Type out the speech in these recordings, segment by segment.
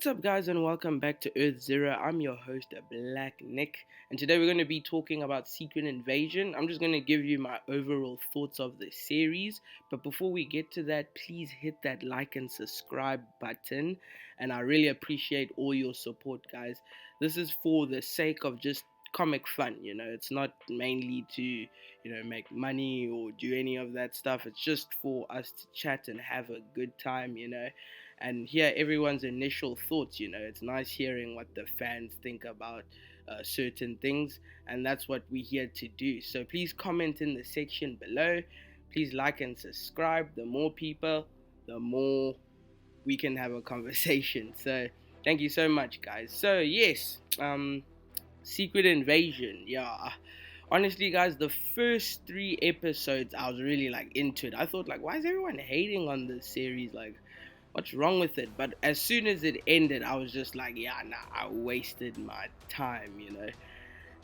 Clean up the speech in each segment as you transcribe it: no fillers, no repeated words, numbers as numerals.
What's up, guys, and welcome back to Earth Zero. I'm your host, Black Nick, and today we're going to be talking about Secret Invasion. I'm just going to give you my overall thoughts of the series, but before we get to that, please hit that like and subscribe button, and I really appreciate all your support, guys. This is for the sake of just comic fun, it's not mainly to, make money or do any of that stuff. It's just for us to chat and have a good time. And hear everyone's initial thoughts. It's nice hearing what the fans think about certain things, and that's what we're here to do. So please comment in the section below. Please like and subscribe. The more people, the more we can have a conversation. So thank you so much, guys. So yes, Secret Invasion. Yeah. Honestly, guys, the first 3 episodes I was really into it. I thought why is everyone hating on this series? What's wrong with it? But as soon as it ended, I was just yeah, nah, I wasted my time.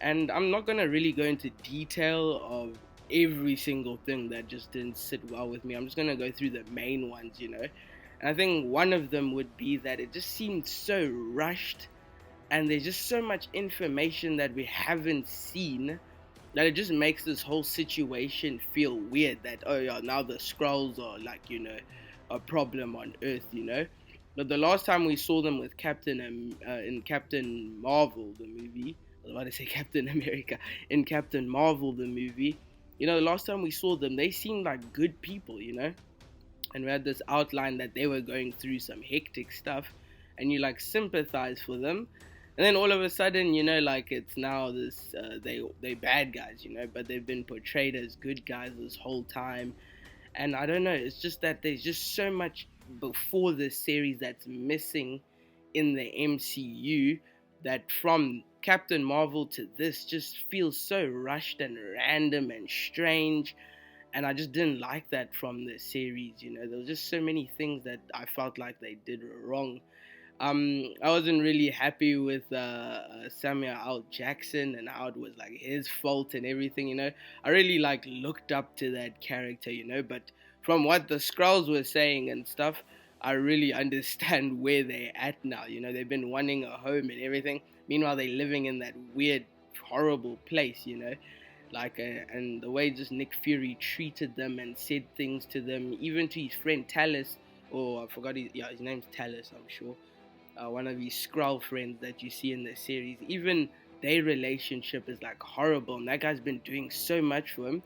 And I'm not gonna really go into detail of every single thing that just didn't sit well with me. I'm just gonna go through the main ones. And I think one of them would be that it just seemed so rushed, and there's just so much information that we haven't seen that it just makes this whole situation feel weird. That, oh yeah, now the Skrulls are a problem on Earth. But the last time we saw them with in Captain Marvel the movie, I was about to say Captain America, in Captain Marvel the movie, the last time we saw them, they seemed like good people. And we had this outline that they were going through some hectic stuff, and you sympathize for them. And then all of a sudden, it's now this they bad guys, but they've been portrayed as good guys this whole time. And I don't know, it's just that there's just so much before this series that's missing in the MCU, that from Captain Marvel to this just feels so rushed and random and strange. And I just didn't like that from the series. There was just so many things that I felt like they did wrong. I wasn't really happy with Samuel L. Jackson and how it was his fault and everything. I really looked up to that character. But from what the Skrulls were saying and stuff, I really understand where they're at now. They've been wanting a home and everything. Meanwhile, they're living in that weird, horrible place. And the way just Nick Fury treated them and said things to them, even to his friend Talos, or I forgot his name's Talos, I'm sure. One of these Skrull friends that you see in the series, even their relationship is horrible, and that guy's been doing so much for him.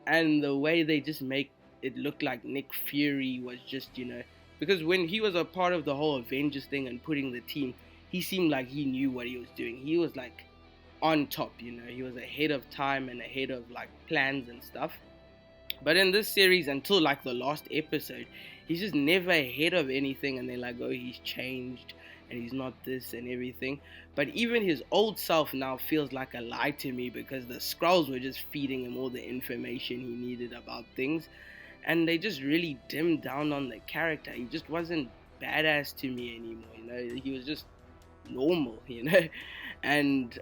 And the way they just make it look like Nick Fury was just, because when he was a part of the whole Avengers thing and putting the team, he seemed like he knew what he was doing. He was on top, he was ahead of time and ahead of plans and stuff. But in this series, until the last episode, he's just never ahead of anything, and they're oh, he's changed and he's not this and everything. But even his old self now feels like a lie to me, because the Skrulls were just feeding him all the information he needed about things, and they just really dimmed down on the character. He just wasn't badass to me anymore. He was just normal. And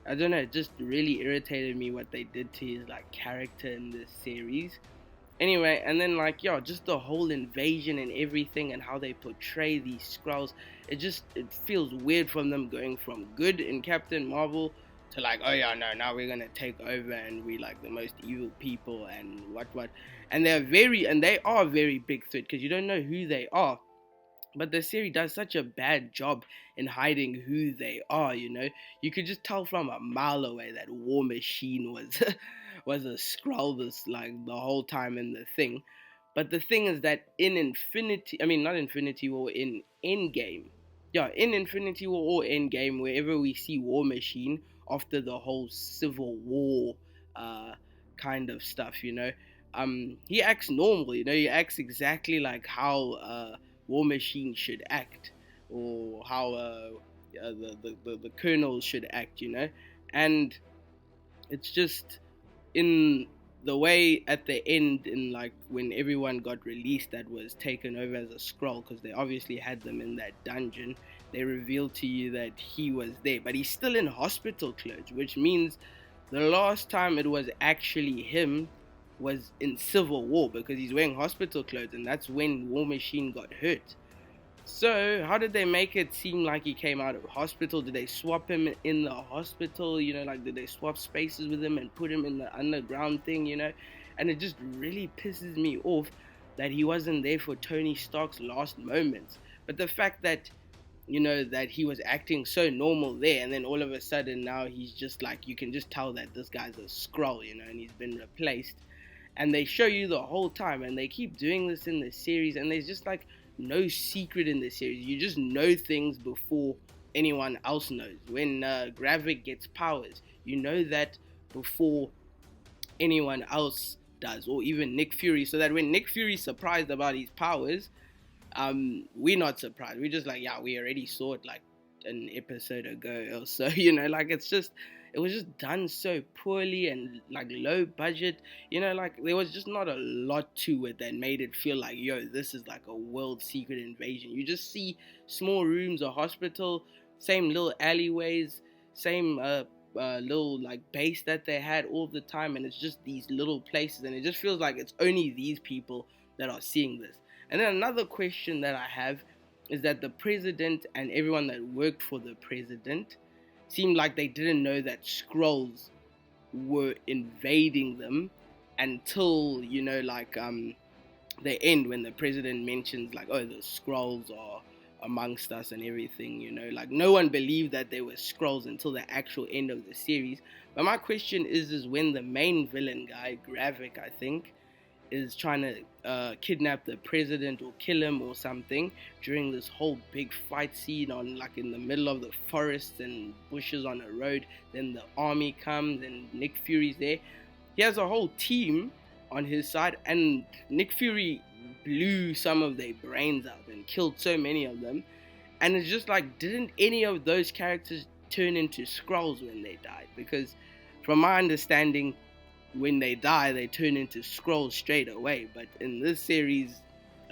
I don't know, it just really irritated me what they did to his character in this series. Anyway, and then just the whole invasion and everything, and how they portray these Skrulls, it feels weird from them going from good in Captain Marvel to oh yeah, no, now we're gonna take over and we the most evil people and what. And they are a very big threat, because you don't know who they are. But the series does such a bad job in hiding who they are. You could just tell from a mile away that War Machine was was a Skrull this the whole time in the thing. But the thing is that in not Infinity War, in Endgame, in Infinity War or Endgame, wherever we see War Machine after the whole Civil War kind of stuff, he acts normal. He acts exactly how War Machine should act, or how the colonels should act, and it's just in the way at the end, in when everyone got released that was taken over as a Skrull, because they obviously had them in that dungeon, they revealed to you that he was there, but he's still in hospital clothes, which means the last time it was actually him was in Civil War, because he's wearing hospital clothes, and that's when War Machine got hurt. So, how did they make it seem like he came out of hospital? Did they swap him in the hospital? Like, did they swap spaces with him and put him in the underground thing? And it just really pisses me off that he wasn't there for Tony Stark's last moments. But the fact that, that he was acting so normal there, and then all of a sudden now he's just like, you can just tell that this guy's a Skrull, and he's been replaced. And they show you the whole time, and they keep doing this in the series, and there's just like no secret in the series. You just know things before anyone else knows. When Gravik gets powers, you know that before anyone else does, or even Nick Fury, so that when Nick Fury's surprised about his powers, we're not surprised. We're just like, yeah, we already saw it like an episode ago or so. Like it was just done so poorly and like low budget. Like there was just not a lot to it that made it feel like, yo, this is like a world secret invasion. You just see small rooms, a hospital, same little alleyways, same little like base that they had all the time, and it's just these little places, and it just feels like it's only these people that are seeing this. And then another question that I have is that the president and everyone that worked for the president seemed like they didn't know that Skrulls were invading them until, the end, when the president mentions like, oh, the Skrulls are amongst us and everything. Like no one believed that they were Skrulls until the actual end of the series. But my question is when the main villain guy, Gravik, I think, is trying to kidnap the president or kill him or something during this whole big fight scene on like in the middle of the forest and bushes on a road. Then the army comes and Nick Fury's there. He has a whole team on his side, and Nick Fury blew some of their brains out and killed so many of them. And it's just like, didn't any of those characters turn into Skrulls when they died? Because from my understanding, when they die, they turn into Skrulls straight away. But in this series,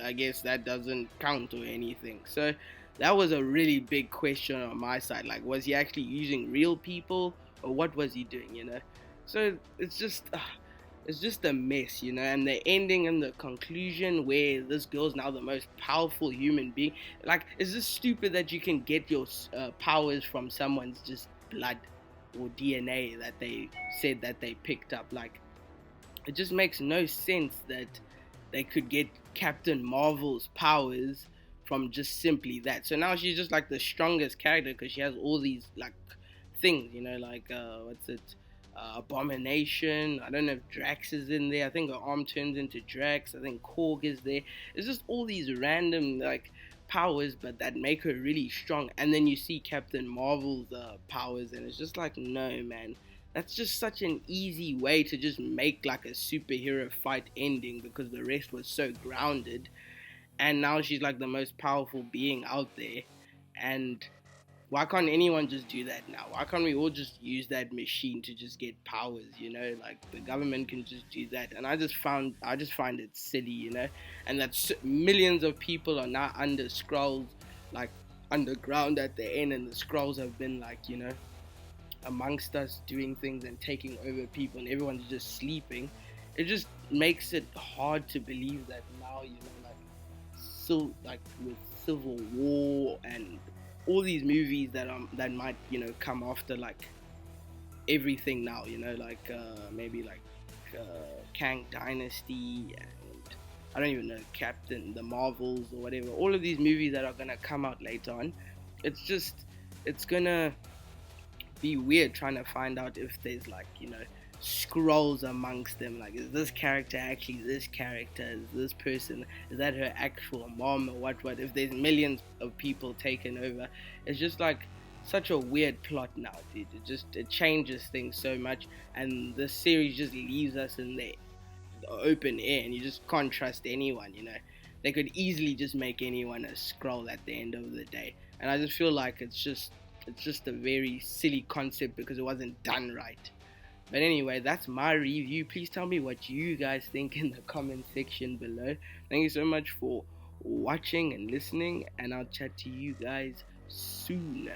I guess that doesn't count or anything. So that was a really big question on my side. Like, was he actually using real people, or what was he doing? So it's just a mess, and the ending and the conclusion where this girl's now the most powerful human being. Like, it's just stupid that you can get your powers from someone's just blood or DNA that they said that they picked up. Like, it just makes no sense that they could get Captain Marvel's powers from just simply that. So now she's just like the strongest character because she has all these like things, like what's it? Abomination. I don't know if Drax is in there. I think her arm turns into Drax. I think Korg is there. It's just all these random like powers, but that make her really strong. And then you see Captain Marvel's powers, and it's just like, no, man. That's just such an easy way to just make like a superhero fight ending because the rest was so grounded. And now she's like the most powerful being out there. And why can't anyone just do that now? Why can't we all just use that machine to just get powers, Like the government can just do that. And I just find it silly, And that millions of people are now under Skrulls, like underground at the end, and the Skrulls have been like, amongst us doing things and taking over people, and everyone's just sleeping. It just makes it hard to believe that now, like with Civil War and all these movies that might come after like everything now, like maybe like Kang Dynasty, and I don't even know, Captain the Marvels or whatever, all of these movies that are gonna come out later on. It's gonna be weird trying to find out if there's like Skrulls amongst them. Like, is this character actually this character? Is this person, is that her actual mom or what? If there's millions of people taken over, it's just like such a weird plot now, dude. It changes things so much, and the series just leaves us in the open air, and you just can't trust anyone. They could easily just make anyone a Skrull at the end of the day, and I just feel like it's just a very silly concept because it wasn't done right. But anyway, that's my review. Please tell me what you guys think in the comment section below. Thank you so much for watching and listening, and I'll chat to you guys soon.